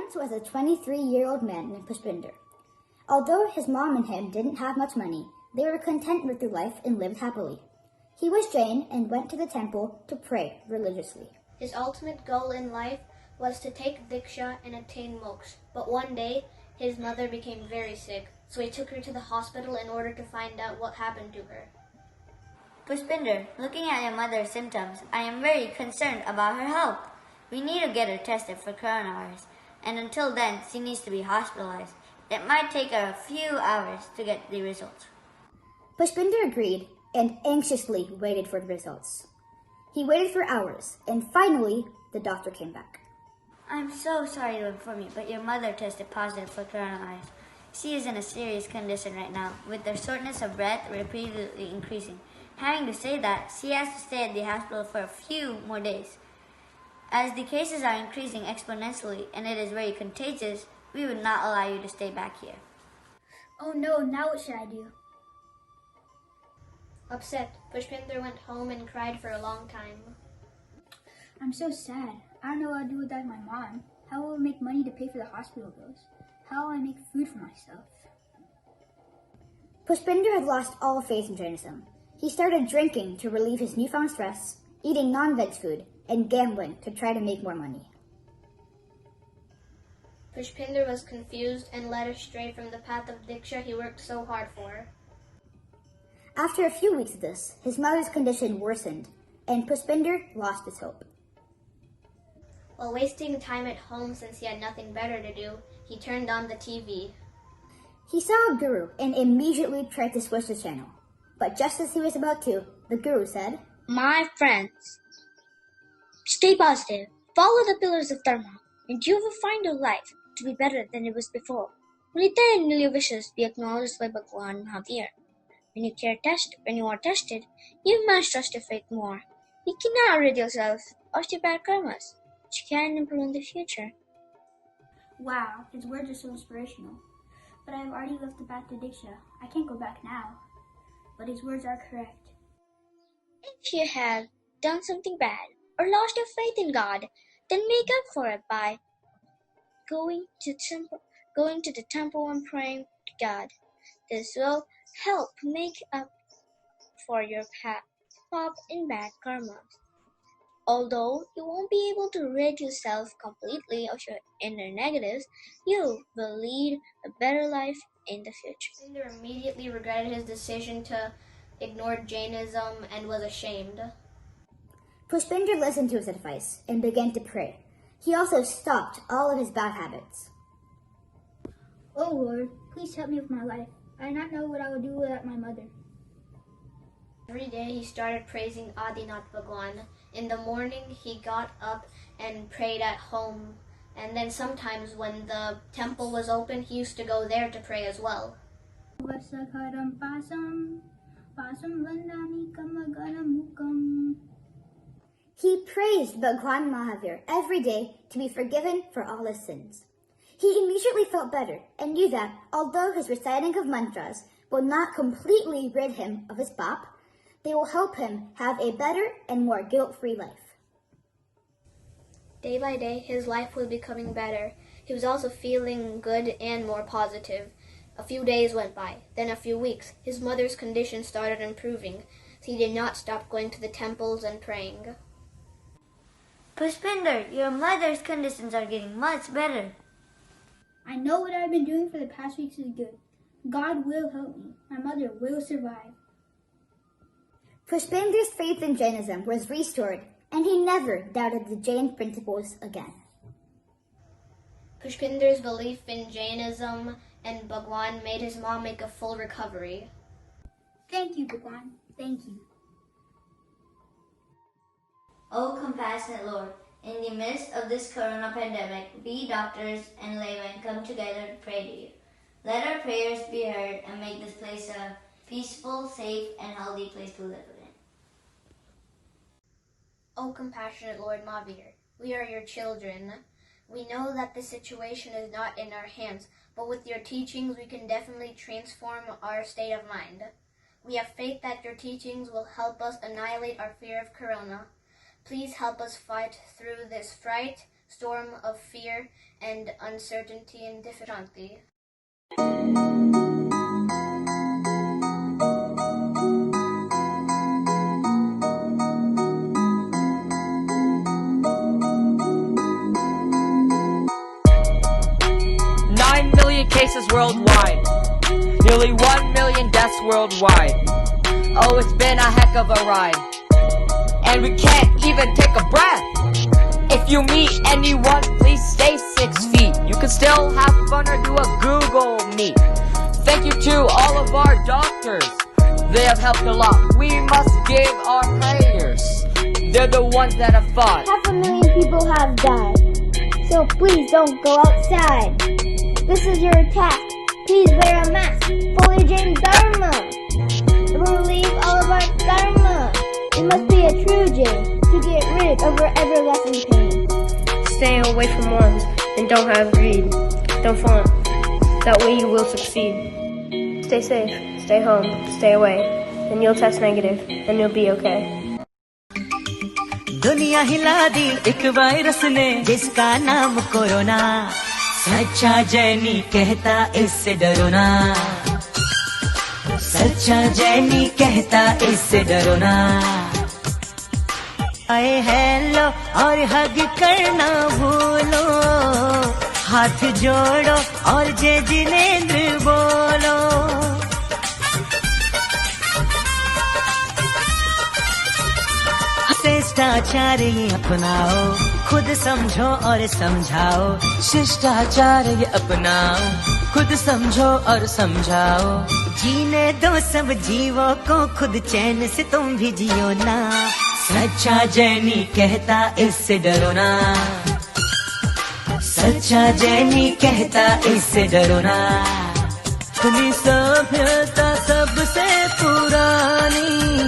parents was a 23-year-old man named Pushpinder. Although his mom and him didn't have much money, they were content with their life and lived happily. He was Jain and went to the temple to pray religiously. His ultimate goal in life was to take Diksha and attain moksha. But one day, his mother became very sick, so he took her to the hospital in order to find out what happened to her. Pushpinder, looking at your mother's symptoms, I am very concerned about her health. We need to get her tested for coronavirus, and until then, she needs to be hospitalized. It might take her a few hours to get the results. Pushpinder agreed and anxiously waited for the results. He waited for hours, and finally, the doctor came back. I'm so sorry to inform you, but your mother tested positive for coronavirus. She is in a serious condition right now, with her shortness of breath repeatedly increasing. Having to say that, she has to stay at the hospital for a few more days. As the cases are increasing exponentially and it is very contagious, we would not allow you to stay back here. Oh no, now what should I do? Upset, Pushpinder went home and cried for a long time. I'm so sad. I don't know what to do without my mom. How will I make money to pay for the hospital bills? How will I make food for myself? Pushpinder had lost all faith in Jainism. He started drinking to relieve his newfound stress, eating non-veg food, and gambling to try to make more money. Pushpinder was confused and led astray from the path of Diksha he worked so hard for. After a few weeks of this, his mother's condition worsened, and Pushpinder lost his hope. While wasting time at home since he had nothing better to do, he turned on the TV. He saw a guru and immediately tried to switch the channel. But just as he was about to, the guru said, My friends, stay positive, follow the pillars of Dharma, and you will find your life to be better than it was before. Only then will your wishes be acknowledged by Bhagwan Mahavir. When you are tested, you must trust your faith more. You cannot rid yourself of your bad karmas, but you can improve in the future. Wow, his words are so inspirational. But I have already left the path to Diksha. I can't go back now. But his words are correct. If you have done something bad or lost your faith in God, then make up for it by going to the temple and praying to God. This will help make up for your pop in bad karma. Although you won't be able to rid yourself completely of your inner negatives, you will lead a better life in the future. Pushpinder immediately regretted his decision to ignore Jainism and was ashamed. Pushpinder listened to his advice and began to pray. He also stopped all of his bad habits. Oh Lord, please help me with my life. I do not know what I would do without my mother. Every day he started praising Adinath Bhagwan. In the morning he got up and prayed at home, and then sometimes when the temple was open he used to go there to pray as well. He praised Bhagwan Mahavir every day to be forgiven for all his sins. He immediately felt better and knew that although his reciting of mantras will not completely rid him of his pap, they will help him have a better and more guilt-free life. Day by day, his life was becoming better. He was also feeling good and more positive. A few days went by, then a few weeks. His mother's condition started improving, so he did not stop going to the temples and praying. Pushpinder, your mother's conditions are getting much better. I know what I've been doing for the past weeks is good. God will help me. My mother will survive. Pushpinder's faith in Jainism was restored, and he never doubted the Jain principles again. Pushpinder's belief in Jainism and Bhagwan made his mom make a full recovery. Thank you, Bhagwan. Thank you. O compassionate Lord, in the midst of this corona pandemic, we doctors and laymen come together to pray to you. Let our prayers be heard and make this place a peaceful, safe, and healthy place to live in. O compassionate Lord Mahavir, we are your children. We know that this situation is not in our hands, but with your teachings we can definitely transform our state of mind. We have faith that your teachings will help us annihilate our fear of corona. Please help us fight through this fright storm of fear and uncertainty and difficulty. Cases worldwide, nearly 1 million deaths worldwide. Oh, it's been a heck of a ride, and we can't even take a breath. If you meet anyone, please stay 6 feet. You can still have fun or do a Google Meet. Thank you to all of our doctors, they have helped a lot. We must give our prayers, they're the ones that have fought. 500,000 people have died, so please don't go outside. This is your attack. Please wear a mask. Follow Jain Dharma. It will relieve all of our karma. You must be a true Jain to get rid of our everlasting pain. Stay away from wrongs and don't have greed. Don't flaunt. That way you will succeed. Stay safe. Stay home. Stay away. Then you'll test negative and you'll be okay. दुनिया हिला दी एक virus ने जिसका नाम corona सच्चा जैनी कहता इससे डरो ना सच्चा जैनी कहता इससे डरो ना आए हेलो और हग करना भूलो हाथ जोड़ो और जय जिनेंद्र बोलो शिष्टाचार ये अपनाओ खुद समझो और समझाओ शिष्टाचार ये अपनाओ खुद समझो और समझाओ जीने दो सब जीवों को खुद चैन से तुम भी जियो ना सच्चा जैनी कहता इससे डरो ना सच्चा जैनी कहता इससे डरो ना अपनी सभ्यता